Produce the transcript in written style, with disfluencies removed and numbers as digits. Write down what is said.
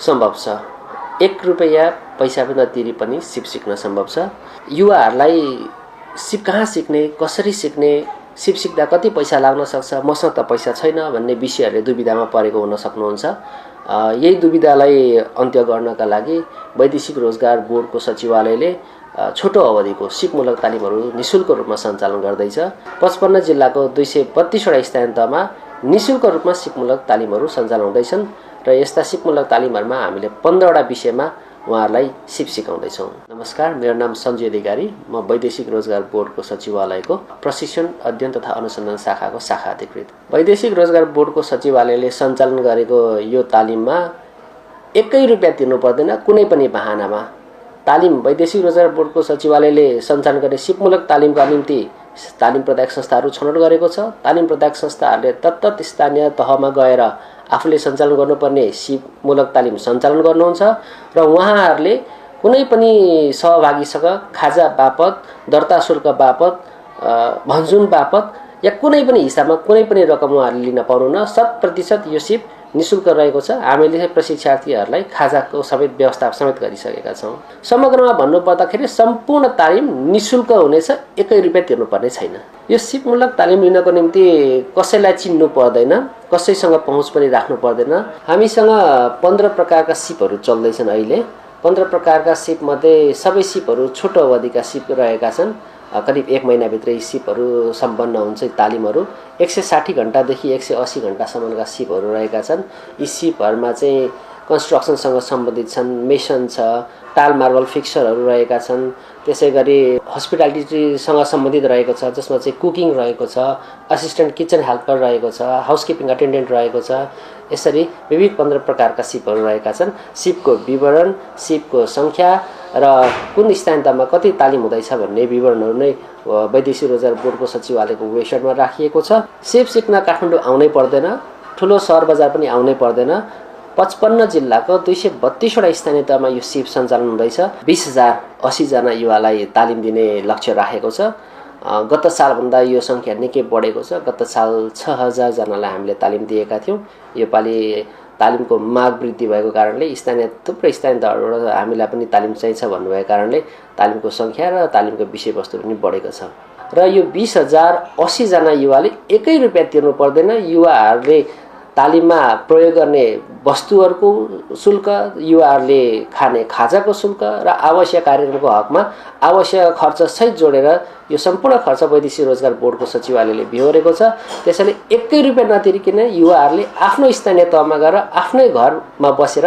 सम्भव छ। 1 रुपैयाँ पैसा पनि नतिरी पनि सिप सिक्न सम्भव छ। युवाहरूलाई सिप कहाँ सिक्ने, कसरी सिक्ने, सिप सिक्दा कति पैसा लाग्न सक्छ, मसँग त पैसा छैन भन्ने विषयहरूले दुविधामा परेको हुन सक्नुहुन्छ। यही दुविधालाई अन्त्य गर्नका लागि वैदेशिक रोजगार बोर्डको सचिवालयले छोटो अवधिको सिपमूलक तालिमहरू निशुल्क रूपमा सञ्चालन गर्दैछ। 55 जिल्लाको 232वटा स्थानीय तहमा निशुल्क रूपमा सिपमूलक तालिमहरू सञ्चालन हुँदैछन् र यस्ता सिपमूलक तालिमहरूमा हामीले 15वटा विषयमा उहाँहरूलाई सिप सिकाउँदैछौँ। नमस्कार, मेरो नाम सञ्जय अधिकारी, म वैदेशिक रोजगार बोर्डको सचिवालयको प्रशिक्षण अध्ययन तथा अनुसन्धान शाखाको शाखा अधिकृत। वैदेशिक रोजगार बोर्डको सचिवालयले सञ्चालन गरेको यो तालिममा 1 रुपैयाँ तिर्नु पर्दैन। कुनै पनि बहानामा तालिम वैदेशिक रोजगार बोर्डको सचिवालयले सञ्चालन गर्ने सिपमूलक तालिमका निम्ति तालिम प्रदायक संस्थाहरू छनौट गरेको छ। तालिम प्रदायक संस्थाहरूले तत्त स्थानीय तहमा गएर आफूले सञ्चालन गर्नुपर्ने सिपमूलक तालिम सञ्चालन गर्नुहुन्छ र उहाँहरूले कुनै पनि सहभागीसँग खाजा बापत, दर्ता शुल्क बापत, भन्जुन बापत या कुनै पनि हिसाबमा कुनै पनि रकम उहाँहरूले लिन पाउनुहुन्न। 100% यो सिप निशुल्क रहेको छ। हामीले प्रशिक्षार्थीहरूलाई खाजाको समेत व्यवस्था समेत गरिसकेका छौँ। समग्रमा भन्नुपर्दाखेरि सम्पूर्ण तालिम निशुल्क हुनेछ, 1 रुपैयाँ तिर्नुपर्ने छैन। यो सिपमूलक तालिम लिनको निम्ति कसैलाई चिन्नु पर्दैन, कसैसँग पहुँच पनि राख्नु पर्दैन। हामीसँग 15 प्रकारका सिपहरू चल्दैछन् अहिले। 15 प्रकारका सिपमध्ये सबै सिपहरू छोटो अवधिका सिप रहेका छन्। करिब 1 महिनाभित्रै सिपहरू सम्पन्न हुन्छ। तालिमहरू 160 घण्टादेखि 180 घण्टासम्मका सिपहरू रहेका छन्। यी सिपहरूमा चाहिँ कन्स्ट्रक्सनसँग सम्बन्धित छन्, मेसन छ, टाल मार्बल फिक्सरहरू रहेका छन्। त्यसै गरी हस्पिटालिटीसँग सम्बन्धित रहेको छ, जसमा चाहिँ कुकिङ रहेको छ, असिस्टेन्ट किचन हेल्पर रहेको छ, हाउसकिपिङ अटेन्डेन्ट रहेको छ। यसरी विविध 15 प्रकारका सिपहरू रहेका छन्। सिपको विवरण, सिपको सङ्ख्या र कुन स्थानीयतामा कति तालिम हुँदैछ भन्ने विवरणहरू नै वैदेशिक रोजगार बोर्डको सचिवालयको वेबसाइटमा राखिएको छ। सिप सिक्न काठमाडौँ आउनै पर्दैन, ठुलो सहर बजार पनि आउनै पर्दैन। 55 जिल्लाको 232वटा स्थानीय तहमा यो सिप सञ्चालन हुँदैछ। 20,080 जना युवालाई तालिम दिने लक्ष्य राखेको छ। गत सालभन्दा यो सङ्ख्या निकै बढेको छ। गत साल 6,000 जनालाई हामीले तालिम दिएका थियौँ। योपालि तालिमको माग वृद्धि भएको कारणले थुप्रै स्थानीय तहबाट हामीलाई पनि तालिम चाहिन्छ भन्नुभएको कारणले तालिमको सङ्ख्या र तालिमको विषयवस्तु पनि बढेको छ। र यो 20,080 जना युवाले 1 रुपैयाँ तिर्नु पर्दैन। युवाहरूले तालिममा प्रयोग गर्ने वस्तुहरूको शुल्क, युवाहरूले खाने खाजाको शुल्क र आवश्यक कार्यक्रमको हकमा आवश्यक खर्च सहित जोडेर यो सम्पूर्ण खर्च वैदेशिक रोजगार बोर्डको सचिवालयले बिहोरेको छ। त्यसैले 1 रुपैयाँ नतिरिकन युवाहरूले आफ्नो स्थानीय तहमा गएर आफ्नै घरमा बसेर